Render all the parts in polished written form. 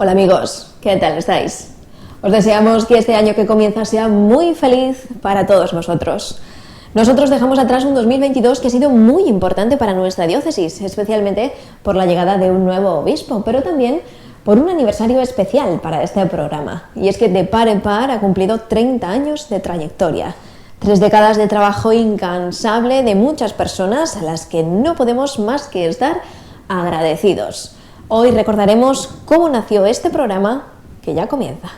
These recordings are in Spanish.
Hola amigos, ¿qué tal estáis? Os deseamos que este año que comienza sea muy feliz para todos nosotros. Nosotros dejamos atrás un 2022 que ha sido muy importante para nuestra diócesis, especialmente por la llegada de un nuevo obispo, pero también por un aniversario especial para este programa. Y es que De Par en Par ha cumplido 30 años de trayectoria. 3 décadas de trabajo incansable de muchas personas a las que no podemos más que estar agradecidos. Hoy recordaremos cómo nació este programa que ya comienza.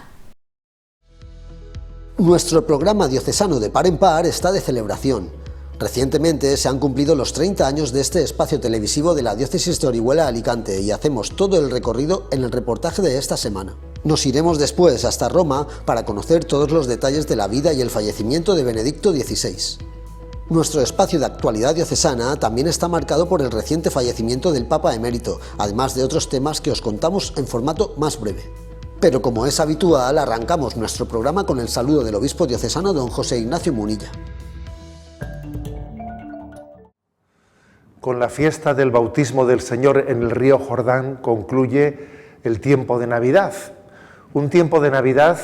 Nuestro programa diocesano De Par en Par está de celebración. Recientemente se han cumplido los 30 años de este espacio televisivo de la diócesis de Orihuela-Alicante y hacemos todo el recorrido en el reportaje de esta semana. Nos iremos después hasta Roma para conocer todos los detalles de la vida y el fallecimiento de Benedicto XVI. Nuestro espacio de actualidad diocesana también está marcado por el reciente fallecimiento del Papa emérito, además de otros temas que os contamos en formato más breve. Pero como es habitual, arrancamos nuestro programa con el saludo del obispo diocesano don José Ignacio Munilla. Con la fiesta del bautismo del Señor en el río Jordán concluye el tiempo de Navidad. Un tiempo de Navidad,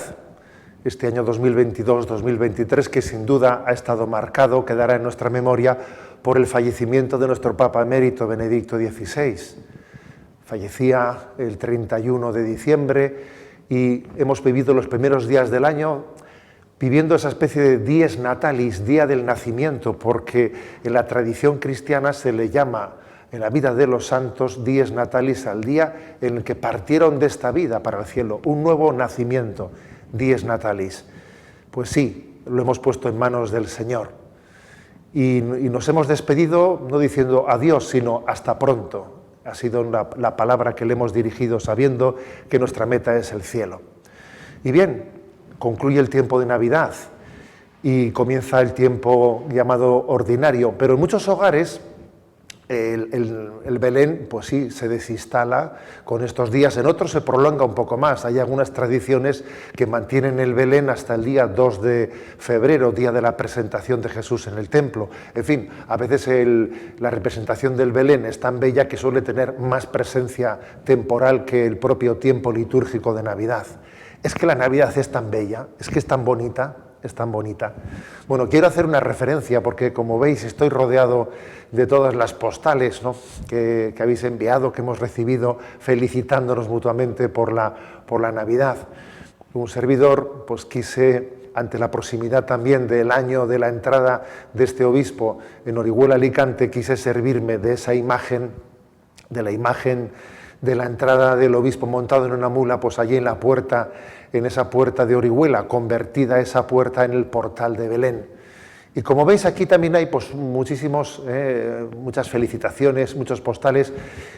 este año 2022-2023, que sin duda ha estado marcado, quedará en nuestra memoria por el fallecimiento de nuestro Papa emérito Benedicto XVI. Fallecía el 31 de diciembre y hemos vivido los primeros días del año viviendo esa especie de dies natalis, día del nacimiento, porque en la tradición cristiana se le llama en la vida de los santos dies natalis al día en el que partieron de esta vida para el cielo, un nuevo nacimiento, dies natalis. Pues sí, lo hemos puesto en manos del Señor y nos hemos despedido no diciendo adiós, sino hasta pronto. Ha sido la palabra que le hemos dirigido sabiendo que nuestra meta es el cielo. Y bien, concluye el tiempo de Navidad y comienza el tiempo llamado ordinario, pero en muchos hogares el Belén, pues sí, se desinstala con estos días, en otros se prolonga un poco más. Hay algunas tradiciones que mantienen el Belén hasta el día 2 de febrero, día de la presentación de Jesús en el templo. En fin, a veces la representación del Belén es tan bella que suele tener más presencia temporal que el propio tiempo litúrgico de Navidad. Es que la Navidad es tan bella, es que es tan bonita. Es tan bonita. Bueno, quiero hacer una referencia porque, como veis, estoy rodeado de todas las postales, ¿no?, que habéis enviado, que hemos recibido, felicitándonos mutuamente por la Navidad. Un servidor, pues quise, ante la proximidad también del año de la entrada de este obispo en Orihuela-Alicante, quise servirme de esa imagen, de la imagen de la entrada del obispo montado en una mula, pues allí en la puerta, en esa puerta de Orihuela, convertida esa puerta en el portal de Belén. Y como veis, aquí también hay pues muchas felicitaciones, muchos postales,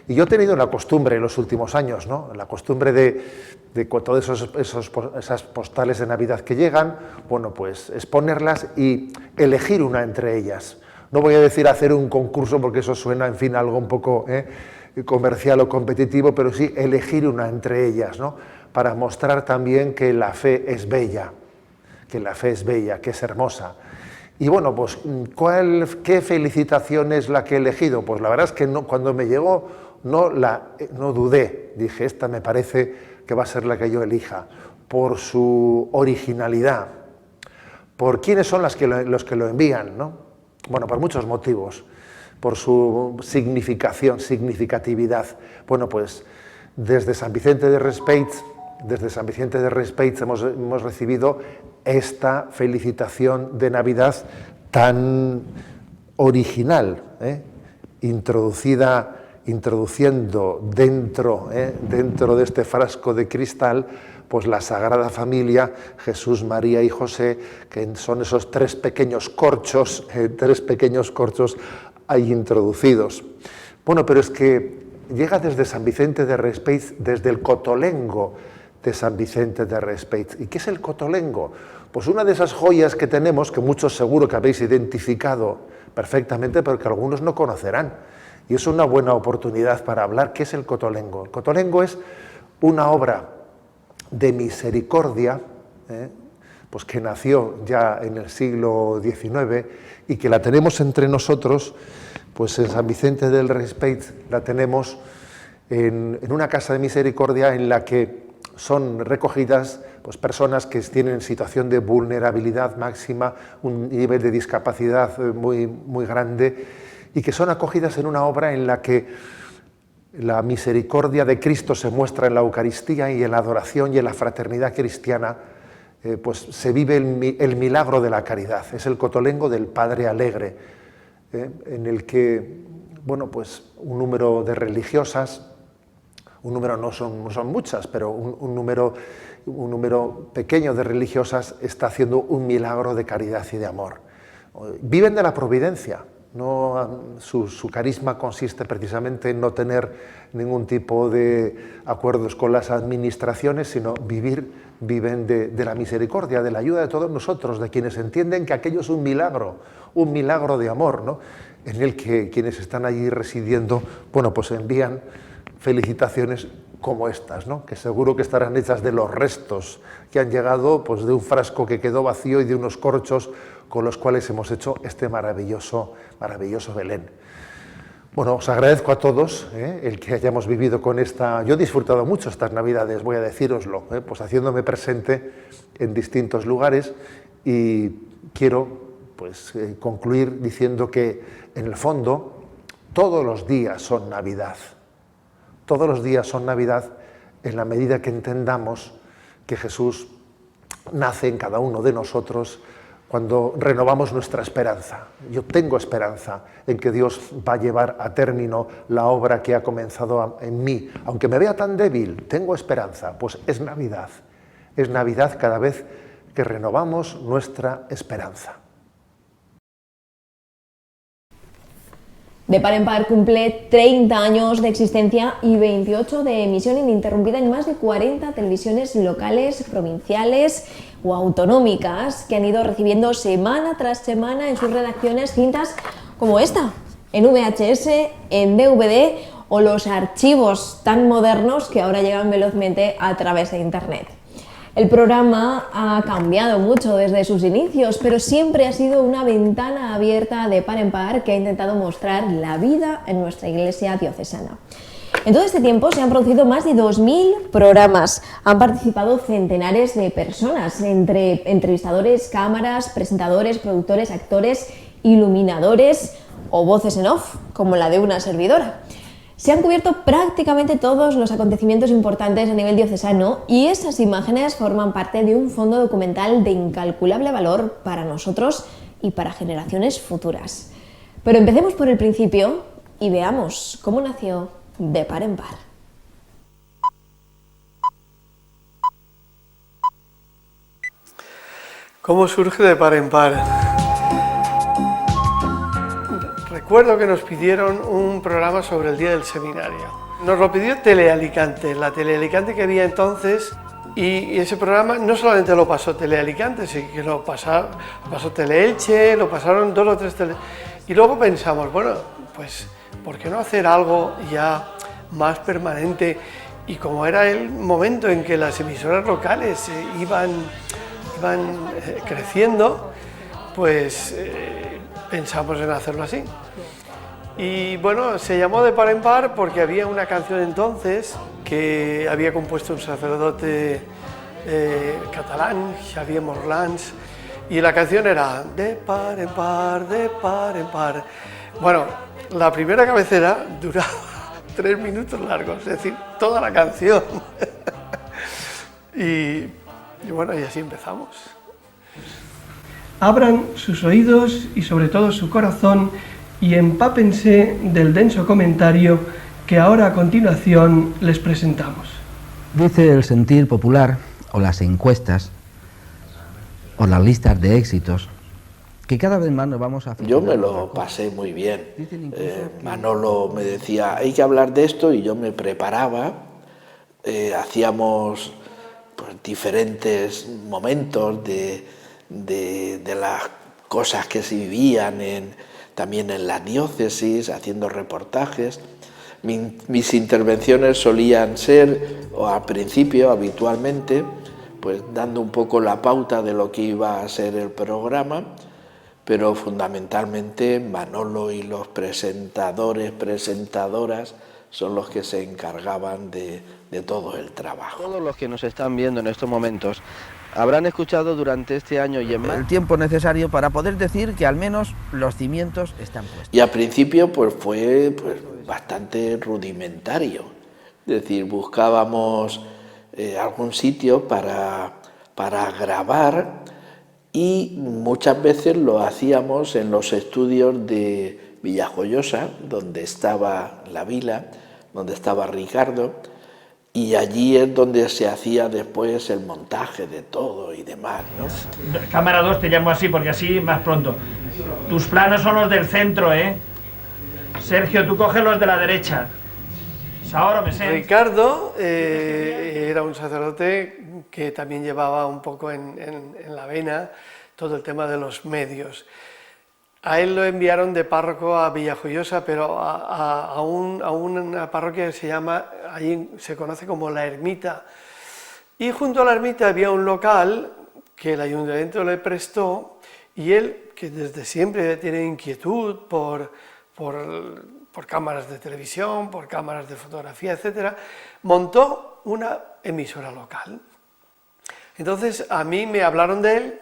y yo he tenido la costumbre en los últimos años, ¿no?, la costumbre de todas esas postales de Navidad que llegan, bueno, pues exponerlas y elegir una entre ellas. No voy a decir hacer un concurso porque eso suena, en fin, algo un poco comercial o competitivo, pero sí elegir una entre ellas, ¿no?, para mostrar también que la fe es bella, que es hermosa. Y bueno, pues, ¿qué felicitación es la que he elegido? Pues la verdad es que cuando me llegó no dudé, dije, esta me parece que va a ser la que yo elija, por su originalidad, por quiénes son los que lo envían, ¿no? Bueno, por muchos motivos, por su significatividad. Bueno, pues desde San Vicente de Raspeig hemos recibido esta felicitación de Navidad tan original, introduciendo dentro de este frasco de cristal pues la Sagrada Familia, Jesús, María y José, que son esos tres pequeños corchos ahí introducidos. Bueno, pero es que llega desde San Vicente de Raspeig, desde el cotolengo de San Vicente de Raspeig. ¿Y qué es el cotolengo? Pues una de esas joyas que tenemos, que muchos seguro que habéis identificado perfectamente, pero que algunos no conocerán. Y es una buena oportunidad para hablar. ¿Qué es el cotolengo? El cotolengo es una obra de misericordia, pues que nació ya en el siglo XIX y que la tenemos entre nosotros, pues en San Vicente del Raspeig la tenemos en una casa de misericordia en la que son recogidas pues, personas que tienen situación de vulnerabilidad máxima, un nivel de discapacidad muy, muy grande, y que son acogidas en una obra en la que la misericordia de Cristo se muestra en la Eucaristía, y en la adoración y en la fraternidad cristiana pues se vive el milagro de la caridad. Es el cotolengo del Padre Alegre, en el que, bueno, pues un número de religiosas, un número no son muchas, pero un número pequeño de religiosas está haciendo un milagro de caridad y de amor. Viven de la providencia. Su carisma consiste precisamente en no tener ningún tipo de acuerdos con las administraciones, sino viven de la misericordia, de la ayuda de todos nosotros, de quienes entienden que aquello es un milagro de amor, ¿no? En el que quienes están allí residiendo, bueno, pues envían felicitaciones como estas, ¿no? Que seguro que estarán hechas de los restos que han llegado, pues, de un frasco que quedó vacío y de unos corchos con los cuales hemos hecho este maravilloso Belén. Bueno, os agradezco a todos el que hayamos vivido con esta... Yo he disfrutado mucho estas Navidades, voy a decíroslo, pues haciéndome presente en distintos lugares, y quiero pues concluir diciendo que en el fondo todos los días son Navidad. Todos los días son Navidad en la medida que entendamos que Jesús nace en cada uno de nosotros, cuando renovamos nuestra esperanza. Yo tengo esperanza en que Dios va a llevar a término la obra que ha comenzado en mí. Aunque me vea tan débil, tengo esperanza. Pues es Navidad. Es Navidad cada vez que renovamos nuestra esperanza. De Par en Par cumple 30 años de existencia y 28 de emisión ininterrumpida en más de 40 televisiones locales, provinciales o autonómicas, que han ido recibiendo semana tras semana en sus redacciones cintas como esta, en VHS, en DVD o los archivos tan modernos que ahora llegan velozmente a través de Internet. El programa ha cambiado mucho desde sus inicios, pero siempre ha sido una ventana abierta de Par en Par que ha intentado mostrar la vida en nuestra iglesia diocesana. En todo este tiempo se han producido más de 2.000 programas, han participado centenares de personas, entre entrevistadores, cámaras, presentadores, productores, actores, iluminadores o voces en off, como la de una servidora. Se han cubierto prácticamente todos los acontecimientos importantes a nivel diocesano, y esas imágenes forman parte de un fondo documental de incalculable valor para nosotros y para generaciones futuras. Pero empecemos por el principio y veamos cómo nació De Par en Par. ¿Cómo surge De Par en Par? Recuerdo que nos pidieron un programa sobre el día del seminario. Nos lo pidió Telealicante, la Telealicante que había entonces, y ese programa no solamente lo pasó Telealicante, sino que lo pasó Teleelche, lo pasaron 2 o 3 tele... Y luego pensamos, bueno, pues ¿por qué no hacer algo ya más permanente? Y como era el momento en que las emisoras locales iban creciendo, pues pensamos en hacerlo así. Y bueno, se llamó De Par en Par porque había una canción entonces que había compuesto un sacerdote catalán, Xavier Morlans, y la canción era De par en par, de par en par. Bueno, la primera cabecera duraba 3 minutos largos, es decir, toda la canción. y bueno, y así empezamos. Abran sus oídos y sobre todo su corazón y empápense del denso comentario que ahora a continuación les presentamos. Dice el sentir popular, o las encuestas, o las listas de éxitos, que cada vez más nos vamos a... Yo me lo pasé muy bien. Manolo me decía, hay que hablar de esto, y yo me preparaba. Hacíamos pues, diferentes momentos de las cosas que se vivían también en la diócesis, haciendo reportajes. Mis intervenciones solían ser, o al principio, habitualmente, pues dando un poco la pauta de lo que iba a ser el programa, pero fundamentalmente Manolo y los presentadoras son los que se encargaban de todo el trabajo. Todos los que nos están viendo en estos momentos habrán escuchado durante este año y en más El tiempo necesario para poder decir que al menos los cimientos están puestos. Y al principio pues fue bastante rudimentario, es decir, buscábamos algún sitio para grabar y muchas veces lo hacíamos en los estudios de Villajoyosa, donde estaba la vila, donde estaba Ricardo, y allí es donde se hacía después el montaje de todo y demás, ¿no? Cámara 2 te llamo así porque así más pronto. Tus planos son los del centro, ¿eh? Sergio, tú coges los de la derecha. Ahora me sé. Ricardo era un sacerdote que también llevaba un poco en la vena todo el tema de los medios. A él lo enviaron de párroco a Villajoyosa, pero a una parroquia que se llama, allí se conoce como La Ermita. Y junto a la ermita había un local que el ayuntamiento le prestó y él, que desde siempre tiene inquietud por cámaras de televisión, por cámaras de fotografía, etc., montó una emisora local. Entonces a mí me hablaron de él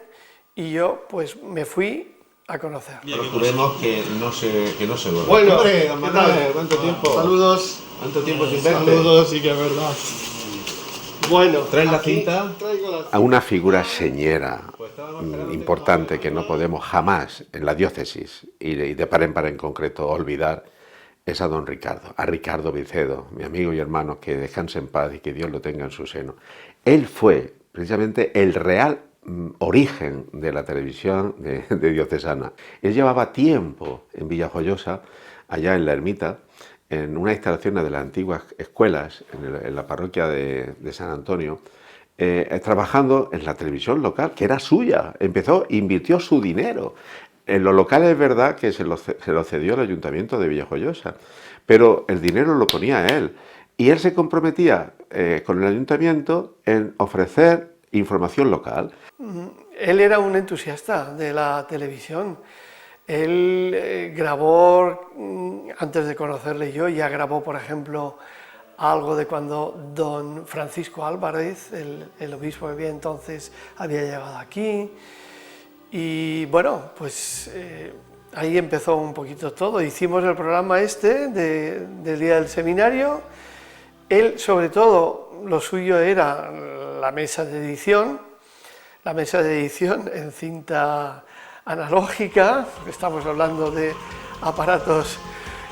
y yo pues me fui a conocer. Procuremos que no se vuelva. Bueno, hombre, don Manuel, ¿cuánto tiempo? Saludos. ¿Cuánto tiempo sin verte? Saludos, sí que es verdad. Bueno, ¿traes la cinta? A una figura señera importante que no podemos jamás en la diócesis y de par en par en concreto olvidar es a don Ricardo, a Ricardo Vicedo, mi amigo y hermano, que descanse en paz y que Dios lo tenga en su seno. Él fue precisamente el real origen de la televisión de diocesana. Él llevaba tiempo en Villajoyosa, allá en la ermita, en unas instalaciones de las antiguas escuelas, en la parroquia de San Antonio, trabajando en la televisión local, que era suya. Invirtió su dinero. En los locales es verdad que se lo cedió el ayuntamiento de Villajoyosa, pero el dinero lo ponía él. Y él se comprometía con el ayuntamiento en ofrecer información local. Él era un entusiasta de la televisión. Él grabó, antes de conocerle yo, ya grabó, por ejemplo, algo de cuando don Francisco Álvarez, el obispo que había entonces, había llegado aquí. Y bueno, pues ahí empezó un poquito todo. Hicimos el programa del Día del Seminario. Él, sobre todo, lo suyo era la mesa de edición en cinta analógica. Estamos hablando de aparatos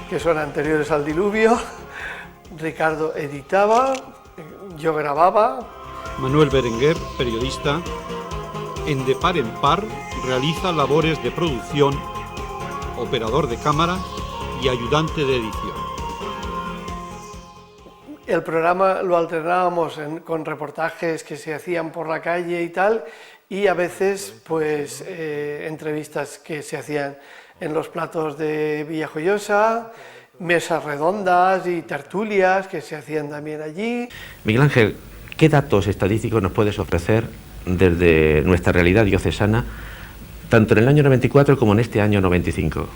que son anteriores al diluvio. Ricardo editaba, yo grababa. Manuel Berenguer, periodista, en De Par en Par realiza labores de producción, operador de cámara y ayudante de edición. El programa lo alternábamos con reportajes que se hacían por la calle y tal, y a veces pues entrevistas que se hacían en los platos de Villajoyosa, mesas redondas y tertulias que se hacían también allí. Miguel Ángel, ¿qué datos estadísticos nos puedes ofrecer desde nuestra realidad diocesana, tanto en el año 94 como en este año 95?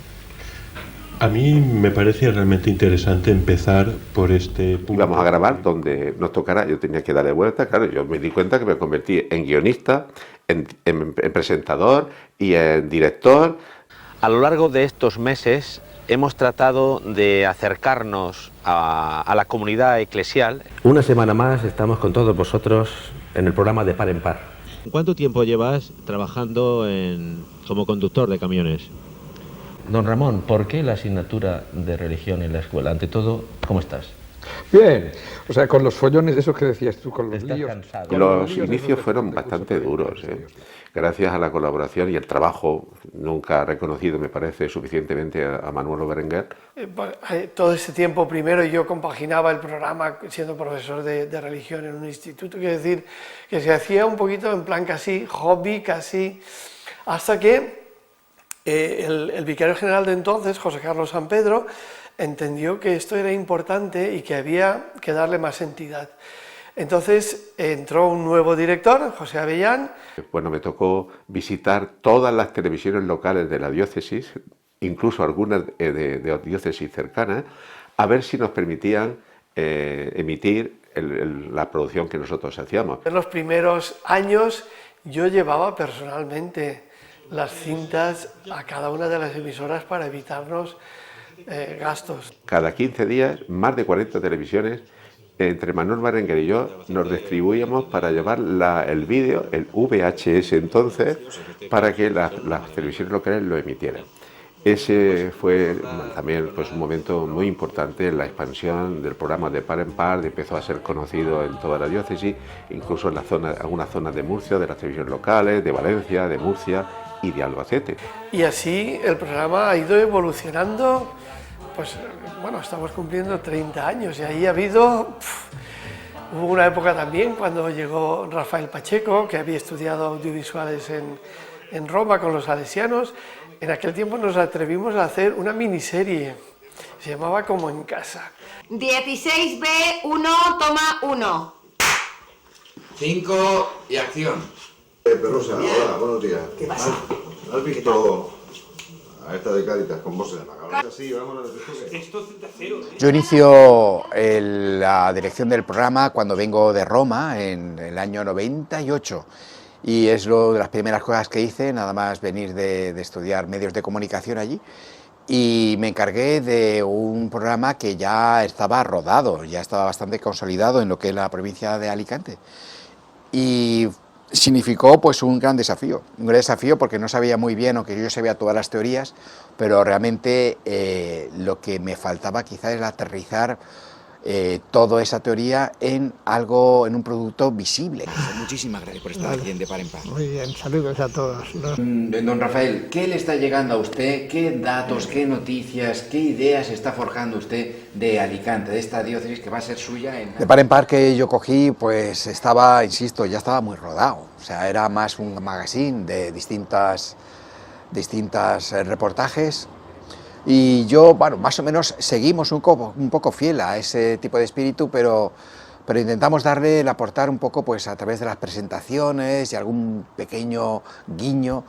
A mí me parece realmente interesante empezar por este punto. Íbamos a grabar donde nos tocara, yo tenía que darle vuelta, claro, yo me di cuenta que me convertí en guionista, en presentador y en director. A lo largo de estos meses hemos tratado de acercarnos a la comunidad eclesial. Una semana más estamos con todos vosotros en el programa De Par en Par. ¿Cuánto tiempo llevas trabajando como conductor de camiones? Don Ramón, ¿por qué la asignatura de religión en la escuela? Ante todo, ¿cómo estás? Bien, o sea, con los follones, esos que decías tú, con los líos. Los inicios fueron bastante duros, gracias a la colaboración y el trabajo nunca reconocido, me parece, suficientemente a Manuel Berenguer. Todo ese tiempo primero yo compaginaba el programa siendo profesor de religión en un instituto, quiero decir que se hacía un poquito en plan casi hobby, casi, hasta que el vicario general de entonces, José Carlos San Pedro, entendió que esto era importante y que había que darle más entidad. Entonces entró un nuevo director, José Avellán. Bueno, me tocó visitar todas las televisiones locales de la diócesis, incluso algunas de diócesis cercanas, a ver si nos permitían emitir la producción que nosotros hacíamos. En los primeros años yo llevaba personalmente las cintas a cada una de las emisoras para evitarnos gastos. Cada 15 días, más de 40 televisiones, entre Manuel Berenguer y yo, nos distribuíamos para llevar el vídeo, el VHS entonces, para que las televisiones locales lo emitieran. Ese fue también pues, un momento muy importante en la expansión del programa de Par en Par, empezó a ser conocido en toda la diócesis, incluso en algunas zonas de Murcia, de las televisiones locales, de Valencia, de Murcia y de Albacete. Y así el programa ha ido evolucionando, pues bueno, estamos cumpliendo 30 años y ahí ha habido... Hubo una época también cuando llegó Rafael Pacheco, que había estudiado audiovisuales en Roma con los salesianos. En aquel tiempo nos atrevimos a hacer una miniserie, se llamaba Como en casa. 16B1, toma 1. 5 y acción. Perosa, hola, buenos días. ¿Qué pasa? ¿Has visto a esta de Cáritas con voces de la cabeza? Sí, vámonos. Yo inicio la dirección del programa cuando vengo de Roma en el año 98. Y es de las primeras cosas que hice, nada más venir de estudiar medios de comunicación allí. Y me encargué de un programa que ya estaba rodado, ya estaba bastante consolidado en lo que es la provincia de Alicante. Y significó pues un gran desafío porque no sabía muy bien, aunque yo sabía todas las teorías, pero realmente lo que me faltaba quizás era aterrizar toda esa teoría en algo, en un producto visible. Muchísimas gracias por estar aquí en De Par en Par. Muy bien, saludos a todos. Don Rafael, ¿qué le está llegando a usted? ¿Qué datos, qué noticias, qué ideas está forjando usted de Alicante, de esta diócesis que va a ser suya? De Par en Par que yo cogí, pues estaba, insisto, ya estaba muy rodado. O sea, era más un magazine de distintas reportajes. Y yo, bueno, más o menos seguimos un poco fiel a ese tipo de espíritu, pero intentamos aportar un poco pues a través de las presentaciones y algún pequeño guiño,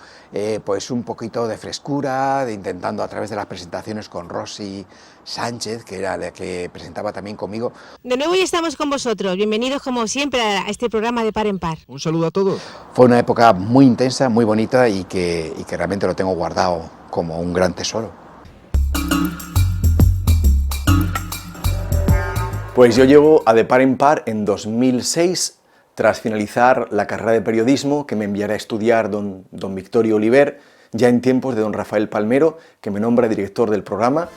pues un poquito de frescura, intentando a través de las presentaciones con Rosy Sánchez, que era la que presentaba también conmigo. De nuevo ya estamos con vosotros, bienvenidos como siempre a este programa de Par en Par. Un saludo a todos. Fue una época muy intensa, muy bonita y que realmente lo tengo guardado como un gran tesoro. Pues yo llego a De Par en Par en 2006, tras finalizar la carrera de periodismo que me enviara a estudiar don Victorio Oliver, ya en tiempos de don Rafael Palmero, que me nombra director del programa.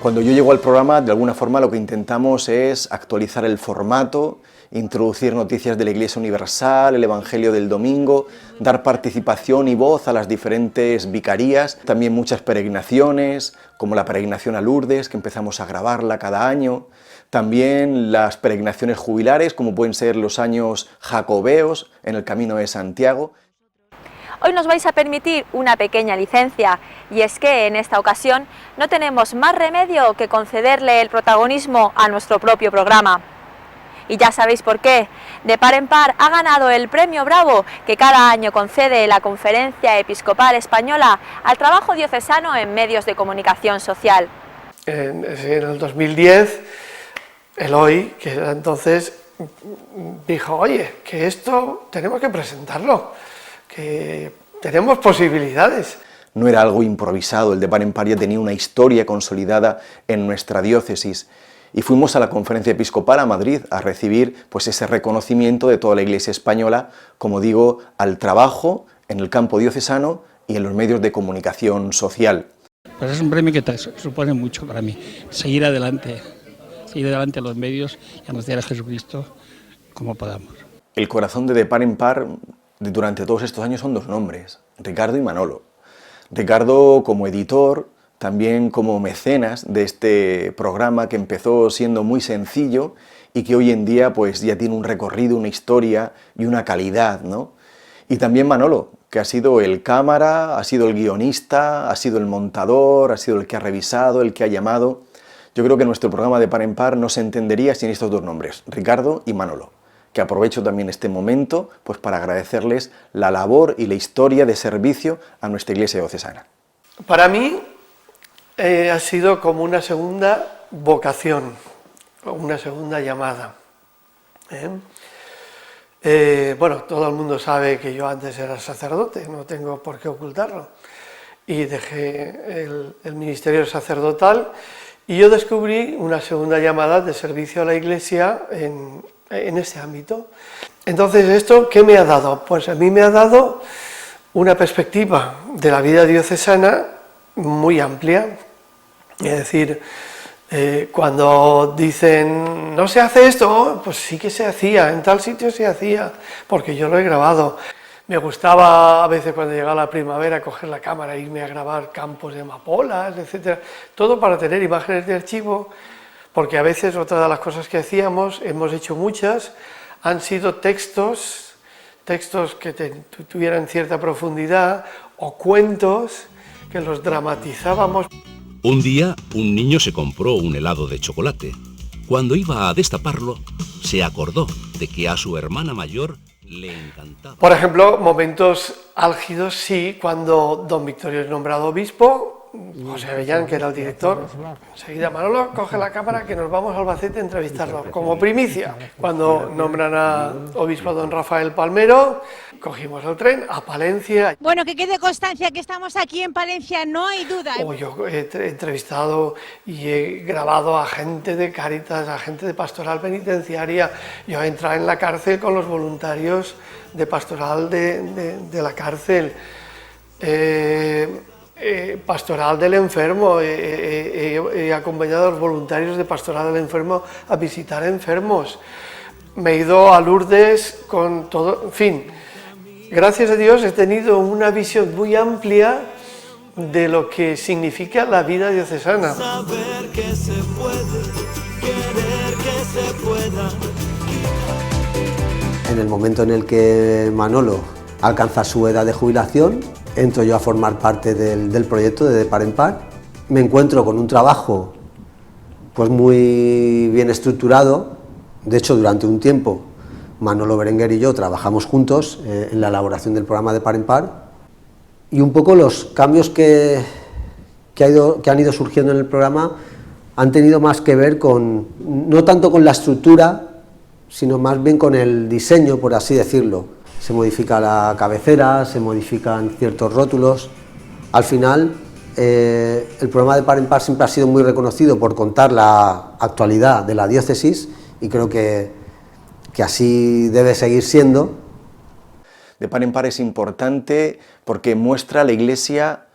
Cuando yo llego al programa, de alguna forma lo que intentamos es actualizar el formato, introducir noticias de la Iglesia Universal, el Evangelio del Domingo, dar participación y voz a las diferentes vicarías, también muchas peregrinaciones, como la peregrinación a Lourdes, que empezamos a grabarla cada año, también las peregrinaciones jubilares, como pueden ser los años jacobeos en el Camino de Santiago. Hoy nos vais a permitir una pequeña licencia, y es que en esta ocasión no tenemos más remedio que concederle el protagonismo a nuestro propio programa. Y ya sabéis por qué. De Par en Par ha ganado el Premio Bravo que cada año concede la Conferencia Episcopal Española al trabajo diocesano en medios de comunicación social. En el 2010, Eloy, que era entonces, dijo, oye, que esto tenemos que presentarlo, que tenemos posibilidades. No era algo improvisado, el De Par en Par ya tenía una historia consolidada en nuestra diócesis. Y fuimos a la Conferencia Episcopal a Madrid a recibir pues, ese reconocimiento de toda la Iglesia española, como digo, al trabajo en el campo diocesano y en los medios de comunicación social. Pues es un premio que supone mucho para mí, seguir adelante a los medios y anunciar a Jesucristo como podamos. El corazón de Par en Par durante todos estos años son dos nombres, Ricardo y Manolo. Ricardo como editor, también como mecenas de este programa que empezó siendo muy sencillo y que hoy en día pues ya tiene un recorrido, una historia y una calidad, ¿no? Y también Manolo, que ha sido el cámara, ha sido el guionista, ha sido el montador, ha sido el que ha revisado, el que ha llamado. Yo creo que nuestro programa de Par en Par no se entendería sin estos dos nombres, Ricardo y Manolo, que aprovecho también este momento pues para agradecerles la labor y la historia de servicio a nuestra Iglesia diocesana. Para mí ha sido como una segunda vocación, una segunda llamada. Bueno, todo el mundo sabe que yo antes era sacerdote, no tengo por qué ocultarlo, y dejé el ministerio sacerdotal y yo descubrí una segunda llamada de servicio a la Iglesia en ese ámbito. Entonces, ¿esto qué me ha dado? Pues a mí me ha dado una perspectiva de la vida diocesana muy amplia, es decir, cuando dicen no se hace esto, pues sí que se hacía, en tal sitio se hacía, porque yo lo he grabado. Me gustaba a veces cuando llegaba la primavera coger la cámara e irme a grabar campos de amapolas, etcétera, todo para tener imágenes de archivo, porque a veces otra de las cosas que hacíamos, hemos hecho muchas, han sido textos que tuvieran cierta profundidad o cuentos que los dramatizábamos. Un día, un niño se compró un helado de chocolate. Cuando iba a destaparlo, se acordó de que a su hermana mayor le encantaba. Por ejemplo, momentos álgidos, sí, cuando don Victorio es nombrado obispo, José Avellán, que era el director, enseguida Manolo, coge la cámara que nos vamos a Albacete a entrevistarlo, como primicia. Cuando nombran a obispo don Rafael Palmero, cogimos el tren a Palencia. Bueno, que quede constancia que estamos aquí en Palencia, no hay duda. Yo he entrevistado y he grabado a gente de Cáritas, a gente de pastoral penitenciaria. Yo he entrado en la cárcel con los voluntarios de pastoral de la cárcel. Pastoral del enfermo, he acompañado a los voluntarios de pastoral del enfermo a visitar enfermos. Me he ido a Lourdes con todo, en fin. Gracias a Dios he tenido una visión muy amplia de lo que significa la vida diocesana. Saber que se puede, querer que se pueda. En el momento en el que Manolo alcanza su edad de jubilación, entro yo a formar parte del proyecto de Par en Par. Me encuentro con un trabajo pues muy bien estructurado. De hecho, durante un tiempo Manolo Berenguer y yo trabajamos juntos en la elaboración del programa de Par en Par, y un poco los cambios que han ido surgiendo en el programa han tenido más que ver con, no tanto con la estructura, sino más bien con el diseño, por así decirlo. Se modifica la cabecera, se modifican ciertos rótulos. Al final, el programa de Par en Par siempre ha sido muy reconocido por contar la actualidad de la diócesis, y creo que así debe seguir siendo. De Par en Par es importante porque muestra la Iglesia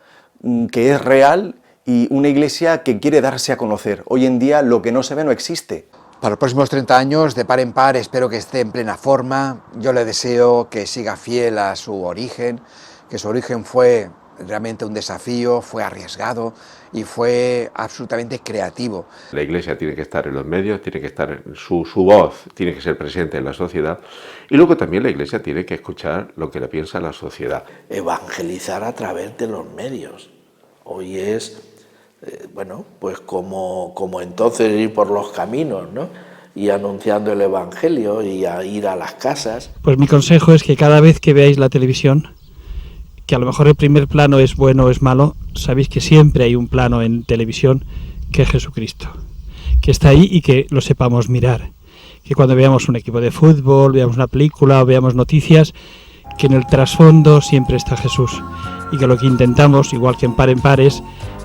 que es real y una Iglesia que quiere darse a conocer. Hoy en día lo que no se ve no existe. Para los próximos 30 años de Par en Par espero que esté en plena forma. Yo le deseo que siga fiel a su origen, que su origen fue realmente un desafío, fue arriesgado y fue absolutamente creativo. La Iglesia tiene que estar en los medios, tiene que estar, su voz tiene que ser presente en la sociedad, y luego también la Iglesia tiene que escuchar lo que le piensa la sociedad. Evangelizar a través de los medios. Hoy es, bueno, pues como entonces ir por los caminos, ¿no? Y anunciando el Evangelio y a ir a las casas. Pues mi consejo es que cada vez que veáis la televisión, que a lo mejor el primer plano es bueno o es malo, sabéis que siempre hay un plano en televisión que es Jesucristo, que está ahí y que lo sepamos mirar. Que cuando veamos un equipo de fútbol, veamos una película o veamos noticias, que en el trasfondo siempre está Jesús. Y que lo que intentamos, igual que en Par, es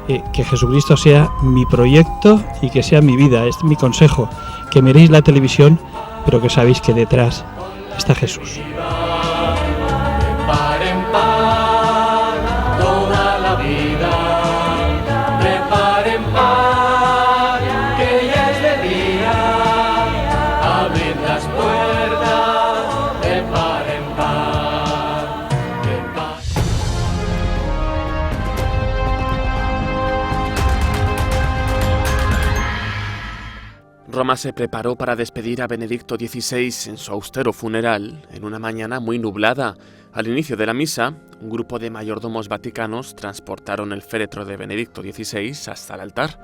que Jesucristo sea mi proyecto y que sea mi vida. Es mi consejo, que miréis la televisión, pero que sabéis que detrás está Jesús. Roma se preparó para despedir a Benedicto XVI en su austero funeral en una mañana muy nublada. Al inicio de la misa, un grupo de mayordomos vaticanos transportaron el féretro de Benedicto XVI hasta el altar.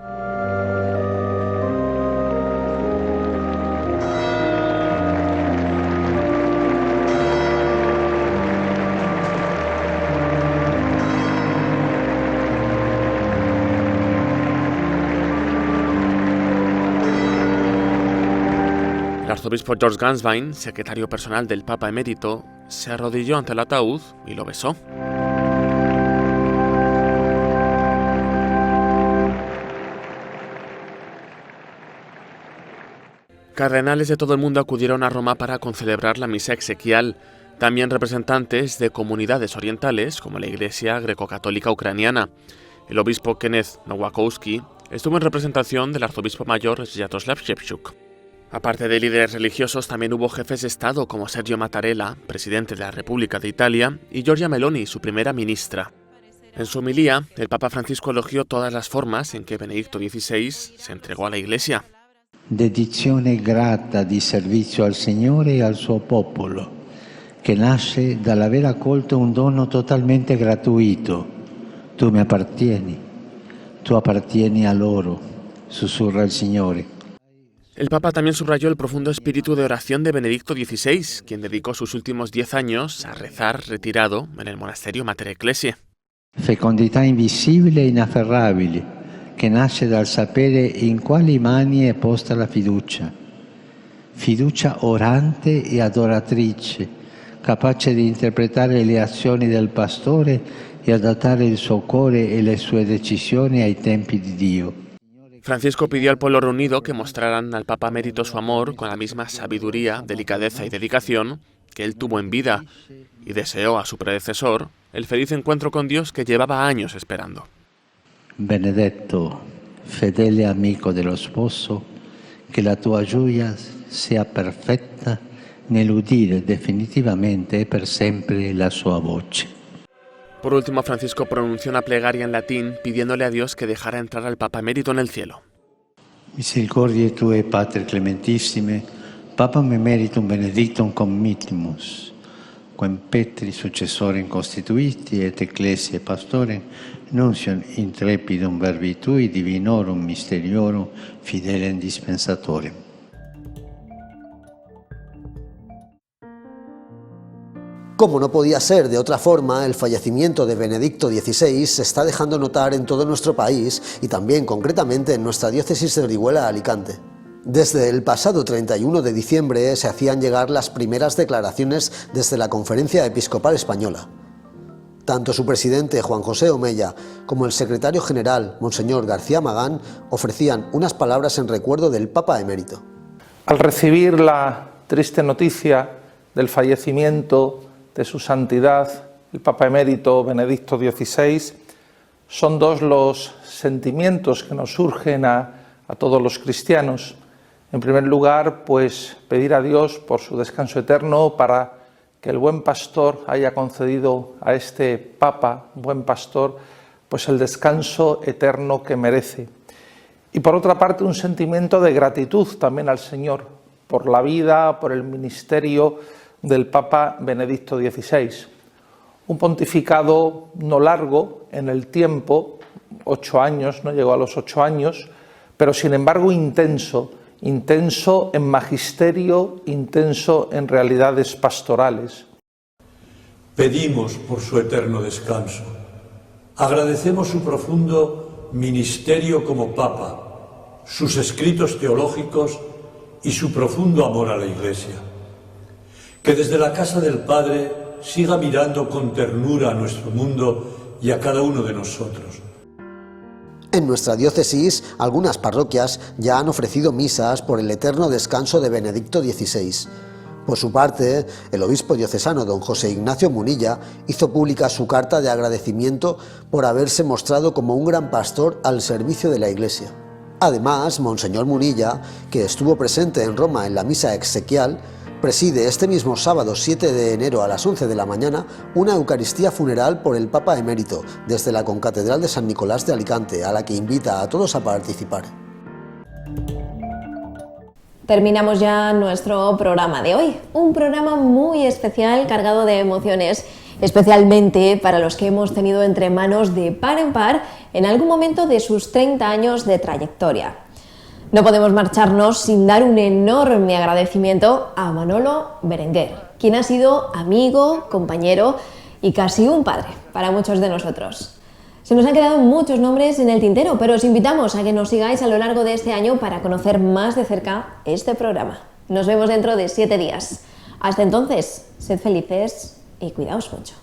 arzobispo George Ganswein, secretario personal del Papa emérito, se arrodilló ante el ataúd y lo besó. Cardenales de todo el mundo acudieron a Roma para concelebrar la misa exequial. También representantes de comunidades orientales, como la Iglesia Greco-Católica Ucraniana. El obispo Kenneth Nowakowski estuvo en representación del arzobispo mayor Sviatoslav Shevchuk. Aparte de líderes religiosos, también hubo jefes de Estado como Sergio Mattarella, presidente de la República de Italia, y Giorgia Meloni, su primera ministra. En su homilía, el Papa Francisco elogió todas las formas en que Benedicto XVI se entregó a la Iglesia. Dedizione grata di servizio al Signore e al suo popolo, che nasce dall'aver accolto un dono totalmente gratuito. Tu mi appartieni, tu appartieni a loro, sussurra el Signore. El Papa también subrayó el profundo espíritu de oración de Benedicto XVI, quien dedicó sus últimos 10 años a rezar retirado en el monasterio Mater Ecclesiae. Fecondità invisibile e inafferrabile, che nasce dal sapere in quali mani è posta la fiducia. Fiducia orante e adoratrice, capace di interpretare le azioni del pastore e adattare il suo cuore e le sue decisioni ai tempi di Dio. Francisco pidió al pueblo reunido que mostraran al Papa emérito su amor con la misma sabiduría, delicadeza y dedicación que él tuvo en vida, y deseó a su predecesor el feliz encuentro con Dios que llevaba años esperando. Benedetto, fedele amico dello sposo, che la tua gioia sia perfetta nell'udire definitivamente e per sempre la sua voce. Por último, Francisco pronunció una plegaria en latín pidiéndole a Dios que dejara entrar al Papa emérito en el cielo. Misericordiae tue, Pater clementissime, Papam emeritum benedictum committimus, quem Petri successorem constituiti et ecclesiae pastorem, nuncium intrepidum verbi tui divinorum mysteriorum fidelem dispensatorem. Como no podía ser de otra forma, el fallecimiento de Benedicto XVI se está dejando notar en todo nuestro país y también concretamente en nuestra diócesis de Orihuela-Alicante. Desde el pasado 31 de diciembre se hacían llegar las primeras declaraciones desde la Conferencia Episcopal Española. Tanto su presidente Juan José Omella como el secretario general Monseñor García Magán ofrecían unas palabras en recuerdo del Papa emérito. Al recibir la triste noticia del fallecimiento de su santidad, el Papa emérito Benedicto XVI, son dos los sentimientos que nos surgen a todos los cristianos. En primer lugar, pues pedir a Dios por su descanso eterno, para que el buen pastor haya concedido a este Papa, buen pastor, pues el descanso eterno que merece. Y por otra parte, un sentimiento de gratitud también al Señor por la vida, por el ministerio del Papa Benedicto XVI. Un pontificado no largo en el tiempo, 8 años, no llegó a los 8 años, pero sin embargo intenso en magisterio, intenso en realidades pastorales. Pedimos por su eterno descanso. Agradecemos su profundo ministerio como Papa, sus escritos teológicos y su profundo amor a la Iglesia. Que desde la casa del Padre siga mirando con ternura a nuestro mundo y a cada uno de nosotros. En nuestra diócesis, algunas parroquias ya han ofrecido misas por el eterno descanso de Benedicto XVI. Por su parte, el obispo diocesano don José Ignacio Munilla hizo pública su carta de agradecimiento por haberse mostrado como un gran pastor al servicio de la Iglesia. Además, Monseñor Munilla, que estuvo presente en Roma en la misa exequial, preside este mismo sábado 7 de enero a las 11 de la mañana una Eucaristía funeral por el Papa emérito desde la Concatedral de San Nicolás de Alicante, a la que invita a todos a participar. Terminamos ya nuestro programa de hoy, un programa muy especial cargado de emociones, especialmente para los que hemos tenido entre manos de par en par en algún momento de sus 30 años de trayectoria. No podemos marcharnos sin dar un enorme agradecimiento a Manolo Berenguer, quien ha sido amigo, compañero y casi un padre para muchos de nosotros. Se nos han quedado muchos nombres en el tintero, pero os invitamos a que nos sigáis a lo largo de este año para conocer más de cerca este programa. Nos vemos dentro de 7 días. Hasta entonces, sed felices y cuidaos mucho.